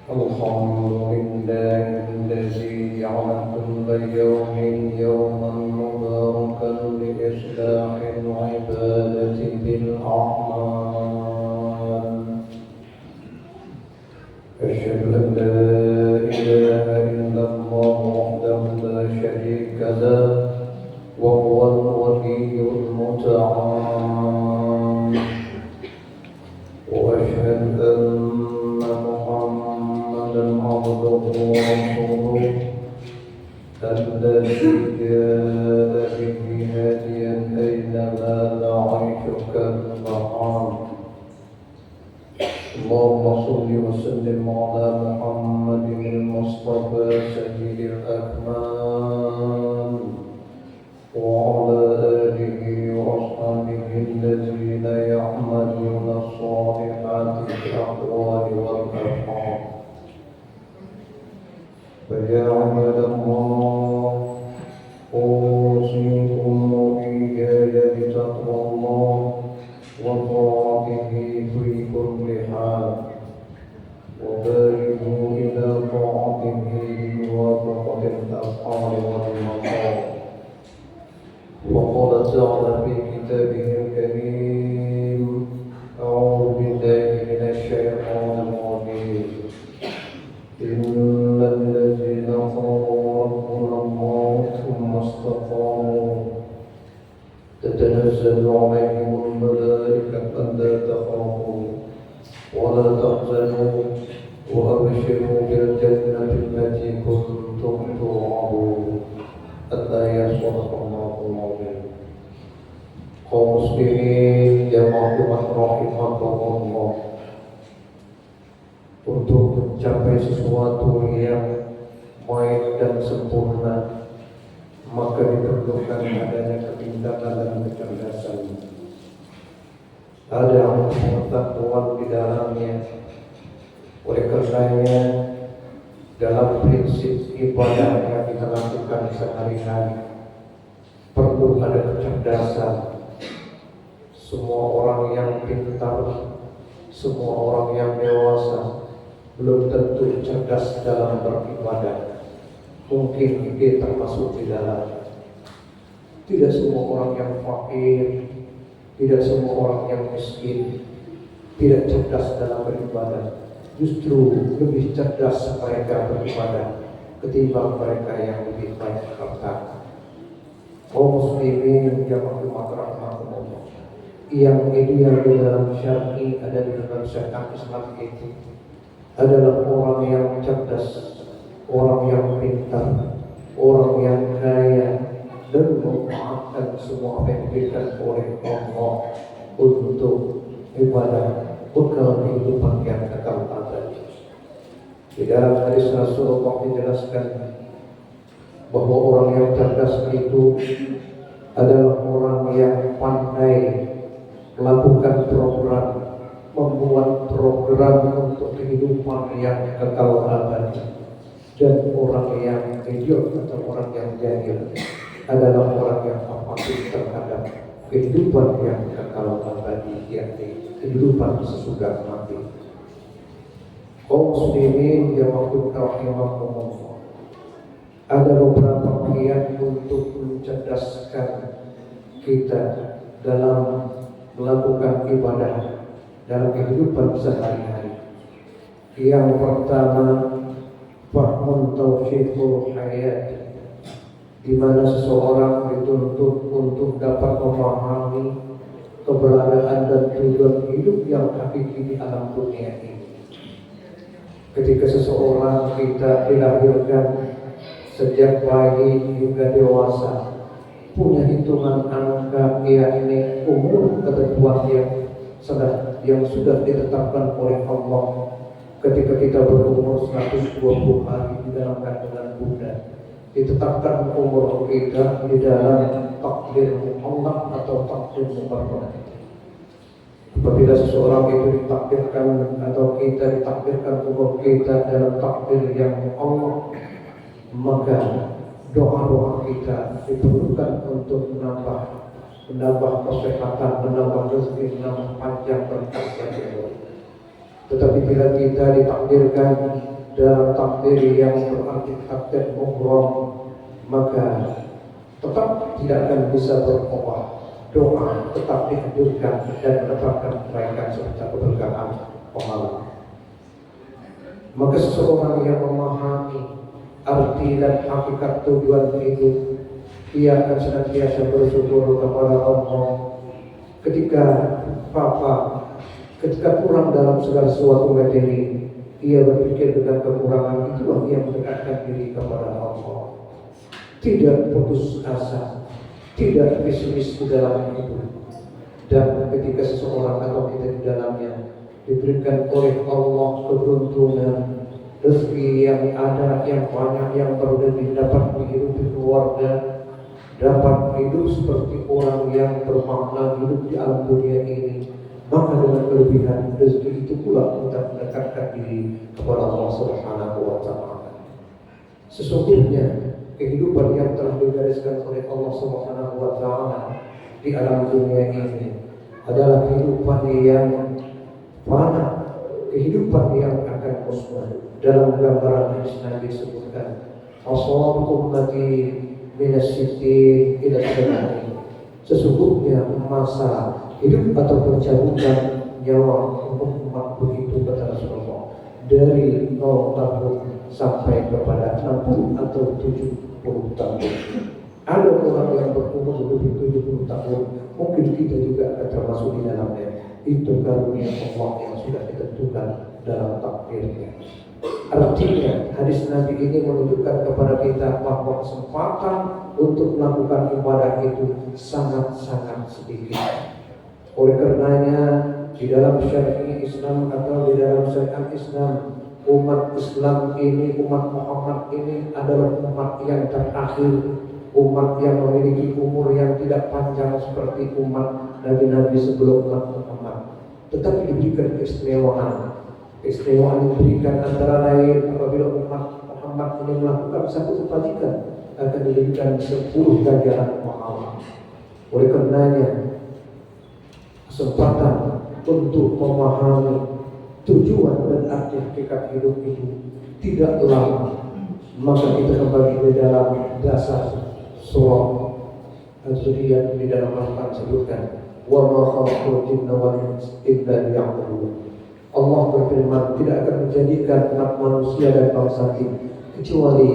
الحمد لله الذي جعل كل يوم يوما مباركا لإصلاح العبادة بالأعمال. أشهد أن لا إله إلا الله وحده لا شريك له وهو الولي المتعال، وأشهد أن محمدا عبده ورسوله الذي جاء به هاديا أينما نعيشك البحار. اللهم صل وسلم على محمد المصطفى سيد الأكمال وعلى آله وأصحابه الذين يعملون الصالحات بالأقوال والأفعال. فيا عباد الله، أوصيكم وإياي بتقوى الله وطاعته في كل حال، وبالغوا إلى طاعته بموافقة الأفعال والمقال. وقال تعالى في كتابه الكريم: أعوذ بالله من الشيطان الرجيم. إن الذين قالوا ربنا الله ثم استقاموا تتنزل عليهم الملائكة ألا تخافوا ولا تحزنوا وأبشروا بالجنة التي كنتم توعدون. الآية. صدق الله العظيم. Kaum muslimin jamaah rahimakumullah, untuk mencapai sesuatu yang baik dan sempurna, maka diperlukan adanya kepintaran dan kecerdasan. Ada pengetahuan di dalamnya. Oleh karenanya, dalam prinsip ibadah yang kita lakukan sehari-hari perlu ada kecerdasan. Semua orang yang pintar, semua orang yang dewasa belum tentu cerdas dalam beribadah. Mungkin dia termasuk di dalam. Tidak semua orang yang fakir, tidak semua orang yang miskin tidak cerdas dalam beribadah. Justru lebih cerdas mereka beribadah ketimbang mereka yang lebih banyak harta. Kaum muslimin jamaah rahimahumullah, yang ideal di dalam syar'i ada di dalam syariat Islam itu adalah orang yang cerdas, orang yang pintar, orang yang kaya dan memaafkan semua apa yang diberikan oleh Allah untuk ibadah bekal kehidupan yang kekal abadi. Di dalam hadis Rasulullah dijelaskan bahwa orang yang cerdas itu adalah orang yang pandai melakukan program, membuat program untuk kehidupan yang kekal abadi. Dan orang yang idiot atau orang yang jahil adalah orang yang apatis terhadap kehidupan yang kekal abadi, yakni kehidupan sesudah mati. Kaum muslimin jamaah rahimahumullah, ada beberapa kiat untuk mencerdaskan kita dalam melakukan ibadah dalam kehidupan sehari-hari. Yang pertama, fahmun taufiqul hayat, di mana seseorang dituntut untuk dapat memahami keberadaan dan tujuan hidup yang hakiki di alam dunia ini. Ketika seseorang kita dilahirkan sejak bayi hingga dewasa, punya hitungan angka, yakni umur ketentuan yang sudah ditetapkan oleh Allah. Ketika kita berumur 120 hari di dalam kandungan bunda, ditetapkan umur kita di dalam takdir Allah atau takdir muqaddar. Apabila seseorang itu ditakdirkan atau kita ditakdirkan umur kita dalam takdir yang Allah, maka doa-doa kita diperlukan untuk menambah kesehatan, menambah rezeki, menambah panjang dan kesehatan. Tetapi bila kita ditakdirkan dalam takdir yang berarti takdir mughram, maka tetap tidak akan bisa berubah. Doa tetap dihadirkan dan mendapatkan kebaikan serta keberkahan pahala. Maka seseorang yang memahami arti dan hakikat tujuan hidup, ia akan senantiasa bersyukur kepada Allah ketika kurang dalam segala sesuatu materi. Ia berpikir dengan kekurangan itulah yang mendekatkan diri kepada Allah. Tidak putus asa, tidak pesimis di dalam hidup. Dan ketika seseorang atau kita di dalamnya diberikan oleh Allah keberuntungan, rezeki yang ada, yang banyak, yang berlebih, dapat menghidupi keluarga, dapat hidup seperti orang yang bermakna hidup di alam dunia ini, maka dengan kelebihan rezeki itu pula kita mendekatkan diri kepada Allah Subhanahu wa Ta'ala. Sesungguhnya kehidupan yang telah digariskan oleh Allah Subhanahu wa Ta'ala di alam dunia ini adalah kehidupan yang fana, kehidupan yang akan musnah. Dalam gambaran hadis Nabi disebutkan, "Asal ummati minas sittin ila sab'in." Sesungguhnya masa hidup atau pencabutan nyawa umatku itu, kata Rasulullah, dari 0 tahun sampai kepada 60 atau 70 tahun. Ada orang yang berumur lebih 70 tahun, mungkin kita juga akan termasuk di dalamnya. Itu karunia Allah yang sudah ditentukan dalam takdirnya. Artinya hadis Nabi ini menunjukkan kepada kita bahwa kesempatan untuk melakukan ibadah itu sangat-sangat sedikit. Oleh karenanya di dalam syariat Islam atau di dalam syariat Islam, umat Islam ini, umat Muhammad ini adalah umat yang terakhir, umat yang memiliki umur yang tidak panjang seperti umat Nabi-Nabi sebelum umat Muhammad, tetapi diberikan keistimewaan yang diberikan antara lain apabila umat Muhammad ini melakukan satu kebajikan akan diberikan 10 ganjaran pahala. Oleh karenanya kesempatan untuk memahami tujuan dan arti hakikat hidup itu tidak lama. Maka kita kembali di dalam dasar surah Az-Zuriyat di dalam Al-Quran sebutkan, "Wa ma khalaqtul jinna wal insa illa liya'budun." Allah berfirman, tidak akan menjadikan umat manusia dan bangsa ini kecuali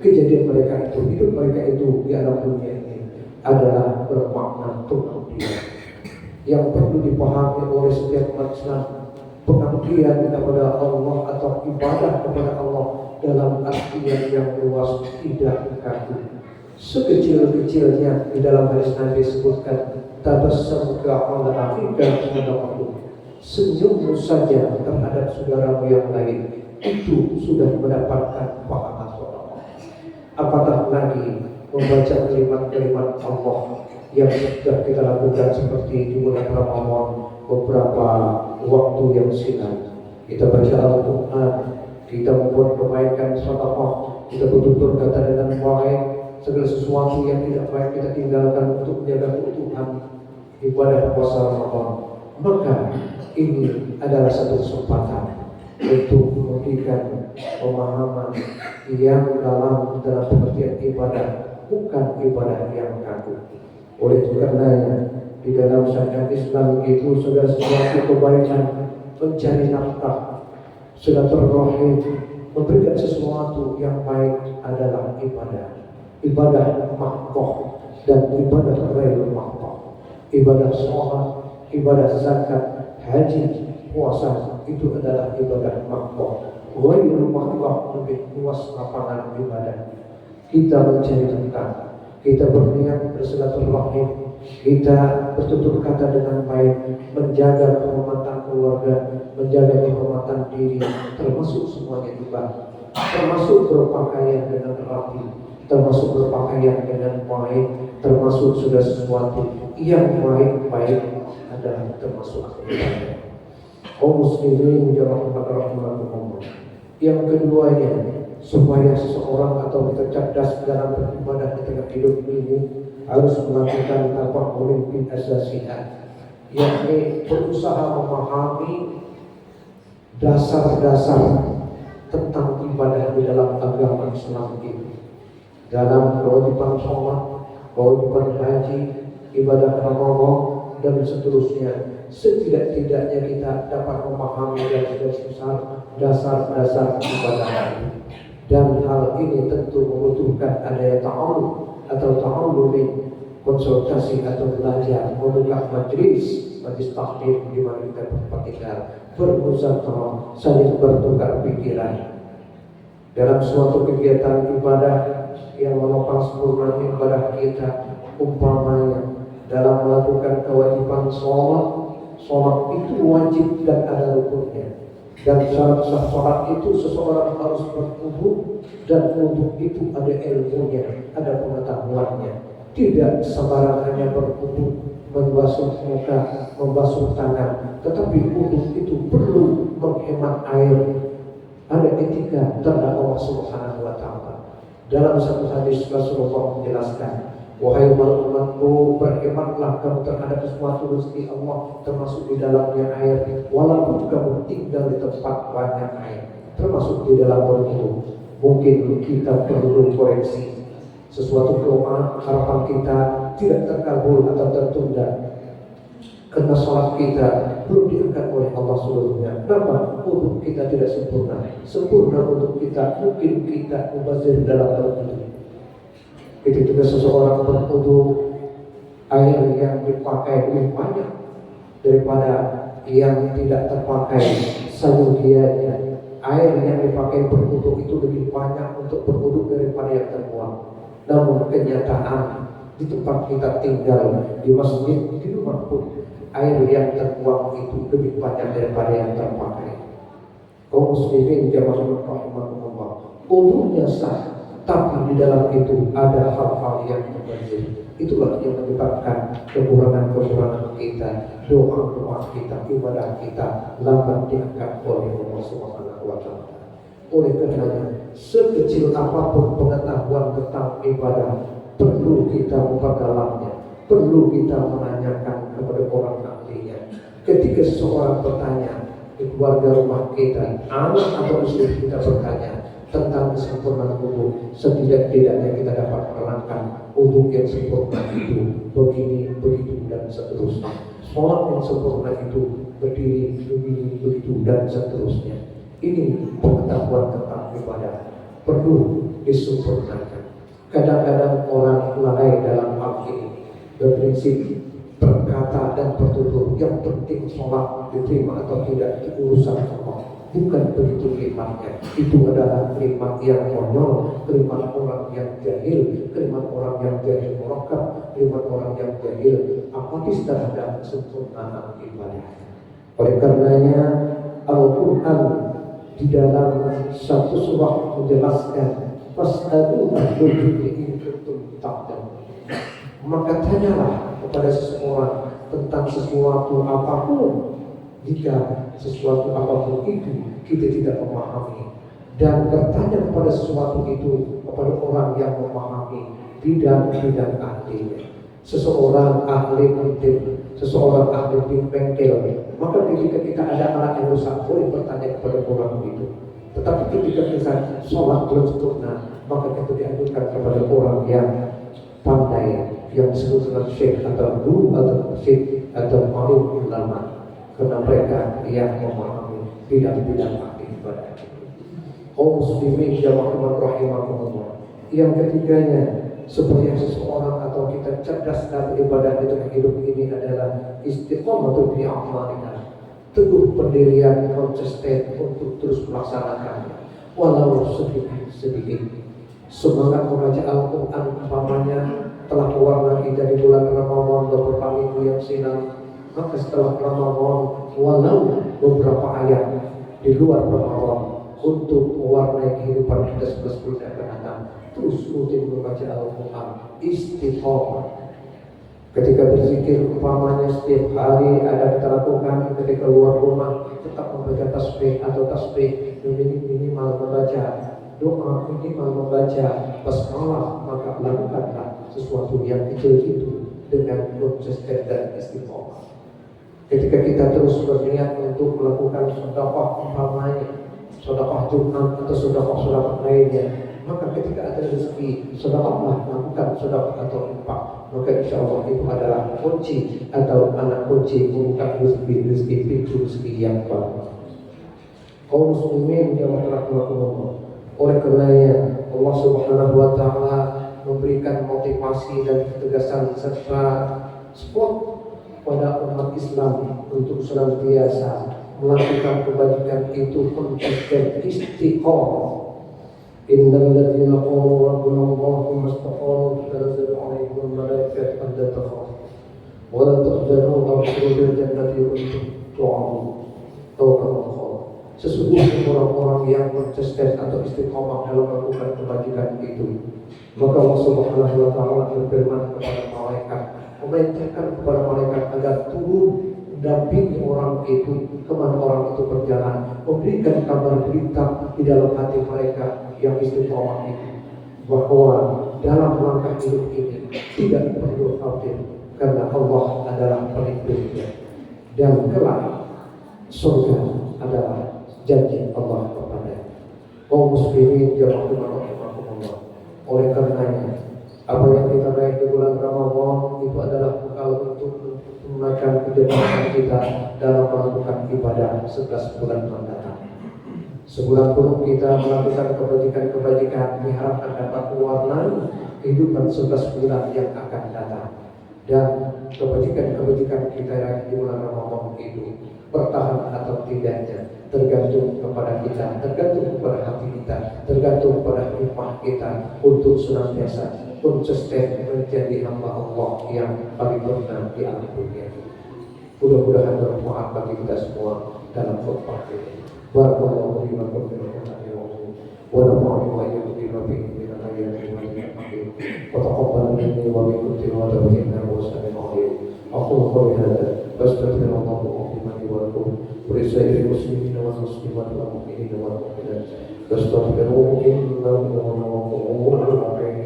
kejadian mereka itu, hidup mereka itu di alam dunia ini adalah bermakna pengabdian. Yang perlu dipahami oleh setiap umat Islam, pengabdian kepada Allah atau ibadah kepada Allah dalam artian yang luas, tidak kaku. Sekecil-kecilnya di dalam hadis Nabi disebutkan, tabassamuka ala akhika minallah, senyummu saja terhadap saudaramu yang lain itu sudah mendapatkan pahala Allah. Apatah lagi membaca kalimat-kalimat Allah yang sudah kita lakukan seperti di bulan Ramadan beberapa waktu yang silam. Kita baca Al-Quran, kita membuat kebaikan, sedekah, kita betul-betul berkata dengan baik, segala sesuatu yang tidak baik kita tinggalkan untuk menjaga keutuhan ibadah puasa Ramadan. Maka ini adalah satu kesempatan untuk memberikan pemahaman yang dalam pengertian ibadah, bukan ibadah yang kaku. Oleh karenanya di dalam syariat Islam itu segala sesuatu kebaikan, mencari nafkah, silaturahim, memberikan sesuatu yang baik adalah ibadah. Ibadah mahdoh dan ibadah ghairul mahdoh. Ibadah sholat, ibadah zakat, haji, puasa itu adalah ibadah mahdoh. Ghairul mahdoh lebih luas lapangan ibadah. Kita mencari nafkah, kita berniat bersilaturahim, kita bertutur kata dengan baik, menjaga kehormatan keluarga, menjaga kehormatan diri, termasuk semuanya ibadah, termasuk berpakaian dengan rapi, termasuk berpakaian dengan baik, termasuk sudah sesuatu yang baik-baik adalah termasuk ibadah. Kaum muslimin jamaah rahimahumullah. Yang keduanya, supaya seseorang atau kita cerdas dalam beribadah di tengah hidup ini harus melakukan tafakkul bil asasiyat, yakni berusaha memahami dasar-dasar tentang ibadah di dalam agama Islam ini. Dalam kewajiban sholat, kewajiban haji, ibadah Ramadan, dan seterusnya. Setidak-tidaknya kita dapat memahami dasar-dasar ibadah ini. Dan hal ini tentu membutuhkan adanya ta'allum atau ta'allumin, konsultasi atau belajar, membuka majlis taklim di mana kita berpikir, bermuzakarah, saling bertukar pikiran. Dalam suatu kegiatan ibadah yang menopang sempurna ibadah kita, umpamanya dalam melakukan kewajiban sholat itu wajib dan ada rukunnya. Dan syarat sah sholat itu seseorang harus berwudu, dan wudu itu ada ilmunya, ada pengetahuannya. Tidak sembarang hanya berwudu, membasuh muka, membasuh tangan, tetapi wudu itu perlu menghemat air. Ada etika tentang Allah Subhanahu wa Ta'ala. Dalam satu hadis Rasulullah menjelaskan, wahai umatku, berhematlah kamu terhadap sesuatu rezeki Allah, termasuk di dalamnya air, walaupun kamu tinggal di tempat banyak air, termasuk di dalam berwudu. Mungkin kita perlu koreksi sesuatu doa, harapan kita tidak terkabul atau tertunda karena sholat kita belum diangkat oleh Allah seluruhnya. Kenapa? Untuk kita tidak sempurna. Sempurna untuk kita, mungkin kita mubazir dalam berwudu. Itu juga seseorang berwudu, air yang dipakai lebih banyak daripada yang tidak terpakai. Sayudianya, air yang dipakai berwudu itu lebih banyak untuk berwudu daripada yang terbuang. Namun kenyataan di tempat kita tinggal, di masjid, di rumah pun, air yang terbuang itu lebih banyak daripada yang terpakai. Kaum muslimin jamaah rahimahumullah, wudunya sah, tapi di dalam itu ada hal-hal yang berbeda. Itulah yang menyebabkan kekurangan-kekurangan kita, doa-doa kita, ibadah kita lambat diangkat oleh Allah Subhanahu wa Ta'ala. Oleh karenanya, sekecil apapun pengetahuan tentang ibadah, perlu kita memperdalamnya, perlu kita menanyakan kepada orang ahlinya. Ketika seseorang bertanya di keluarga rumah kita, anak atau istri kita bertanya tentang kesempurnaan wudu, setidak-tidaknya kita dapat menerangkan wudu yang sempurna itu begini, begitu, dan seterusnya. Sholat yang sempurna itu berdiri, begini, begitu, dan seterusnya. Ini pengetahuan tentang ibadah perlu disempurnakan. Kadang-kadang orang lalai dalam hal ini, berprinsip berkata dan bertutur yang penting sholat diterima atau tidak itu urusan Allah. Bukan begitu kalimatnya. Itu adalah kalimat yang konyol, kalimat orang yang jahil, kalimat orang yang jahil murakkab, kalimat orang yang jahil apatis terhadap kesempurnaan ibadah. Oleh karenanya Al-Quran di dalam satu surah menjelaskan fas'alu ahlul dzikri in kuntum ta'lamun. Maka tanyalah kepada seseorang tentang sesuatu apapun jika sesuatu apapun itu kita tidak memahami, dan bertanya kepada sesuatu itu kepada orang yang memahami bidang-bidang ahlinya. Seseorang ahli mesin, seseorang ahli di bengkel, maka ketika kita ada alat yang rusak boleh bertanya kepada orang itu. Tetapi ketika kita sholat belum sempurna, maka kita dianjurkan kepada orang yang pandai, yang disebut dengan syekh atau guru atau syekh atau alim ulama, karena mereka yang memahami bidang-bidang ahli ibadah. Kaum muslimin jamaah rahimahumullah. Yang ketiganya, seperti yang seseorang atau kita cerdas dalam ibadah di tengah hidup ini adalah istiqomah fi amalina, teguh pendirian konsisten untuk terus melaksanakannya walau sedikit. Semangat membaca Al-Quran umpamanya telah mewarna kita di bulan Ramadan beberapa minggu yang silam, maka setelah Ramadan walau beberapa ayat di luar Ramadan untuk mewarnai kehidupan kita 11 bulan yang akan datang, terus rutin membaca Al-Quran, istiqomah. Ketika berzikir umpamanya setiap hari ada kita lakukan, ketika keluar rumah tetap membaca tasbih atau tasbih, minimal membaca doa, minimal membaca basmalah, maka lakukanlah sesuatu yang kecil itu dengan konsisten dan istiqomah. Ketika kita terus berniat untuk melakukan sedekah umpamanya, sedekah Jumat atau sedekah lainnya, maka ketika ada rezeki, sedekahlah, lakukan sedekah atau infak. Maka insya Allah itu adalah kunci atau anak kunci membuka rezeki pintu rezeki yang baru. Kaum muslimin yang rahmatullah, oleh karenanya Allah Subhanahu wa taala memberikan motivasi dan ketegasan serta support pada umat Islam untuk senantiasa melakukan kebajikan itu konsisten istiqomah. Innal ladzina qalu rabbuna Allah tsumma istaqamu tanazzalu 'alaihim malaikatu alla takhafu wa la tahzanu wabshiru bil jannati kuntum tu'adun. Sesungguhnya orang-orang yang konsisten atau istiqomah dalam melakukan kebajikan itu, maka Allah Subhanahu wa taala berfirman kepada malaikat, memerintahkan kepada malaikat agar turun dampingi orang itu kemana orang itu berjalan, memberikan kabar berita di dalam hati mereka yang istiqomah itu, bahwa dalam langkah hidup ini tidak perlu khawatir karena Allah adalah pelindungnya, dan kelak surga adalah janji Allah kepada kaum muslimin jamaah Allah. Oleh karenanya, apa yang kita raih di bulan Ramadan itu adalah bekal untuk menaikkan kejenuhan kita dalam melakukan ibadah 11 bulan mendatang. Sebulan penuh kita melakukan kebajikan-kebajikan, diharapkan dapat mewarnai kehidupan 11 bulan yang akan datang. Dan kebajikan-kebajikan kita yang di bulan Ramadan itu bertahan atau tidaknya tergantung kepada kita, tergantung kepada hati kita, tergantung kepada hikmah kita untuk senantiasa konsisten menjadi hamba Allah yang paling benar di alam dunia. Mudah-mudahan bermanfaat bagi kita semua dalam khutbah ini. Barakallahu fi ma kuntum wa nafa'ani wa iyyakum bima fihi min al-ayati wal hikmah. Wa taqabbal minni wa minkum tilawatahu innahu sami'un 'alim. Aqulu qawli hadha wastaghfirullah li wa lakum wa lisa'iril muslimina wal muslimat wal mu'minina wal mu'minat. Wastaghfiruhu innahu huwal ghafurur rahim.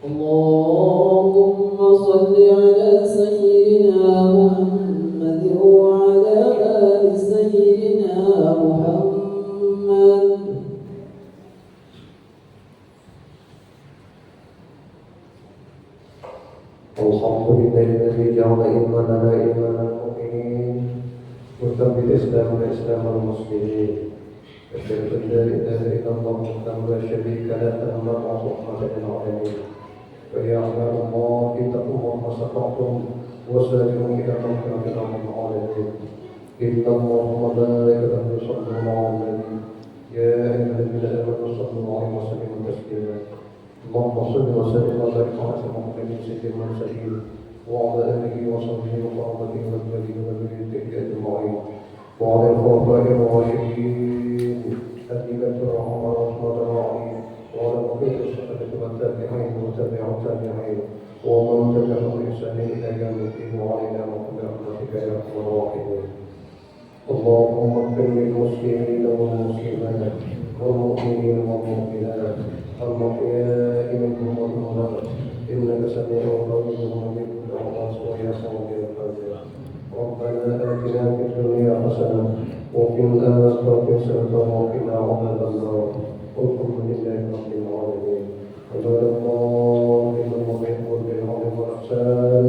Allahumma salli ala sayyidina Muhammad wa ala ali sayyidina Muhammad. Alhamdulillahilladzi ja'ala imanana imanal mu'minin wa thabbita islamana islamal muslimin. Asyhadu an la ilaha illallah wahdahu la syarika lahu rahmatan lil alamin. فيا عباد الله اتقوا الله ما استطعتم وسارعوا الى مغفرة من العالمين. ان الله وملائكته يصلون على النبي يا ايها الذين امنوا صلوا عليه وسلموا تسليما. اللهم صل وسلم وبارك على محمد سيد المرسلين وعلى اله وصحبه وقرابته وازواجه وذريته اجمعين وعلى الخلفاء الراشدين الذين تبعهم رحمة الرحيم وعلى بقية الصحابة والتابعين وتابع التابعين ومن تبعهم بإحسان إلى يوم الدين وعلينا برحمتك يا أرحم الراحمين. اللهم اغفر للمسلمين والمسلمات والمؤمنين والمؤمنات الأحياء منهم والأموات إنك سميع قريب مجيب الدعوات ويا سميع القدير. ربنا آتنا في الدنيا حسنة وفي الآخرة حسنة وقنا عذاب النار. والحمد لله رب العالمين. عباد الله إن الله يأمر بالعدل والإحسان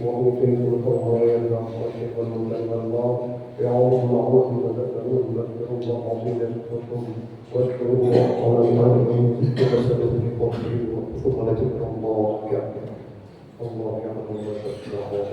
وإيتاء ذي القربى وينهى عن الفحشاء والمنكر والبغي يعظكم لعلكم تذكرون. فاذكروا الله العظيم يذكركم واشكروه على نعمه وتسلوا بفضله ثم لتذكروا الله يعلم. الله يعلم ما تصنعون.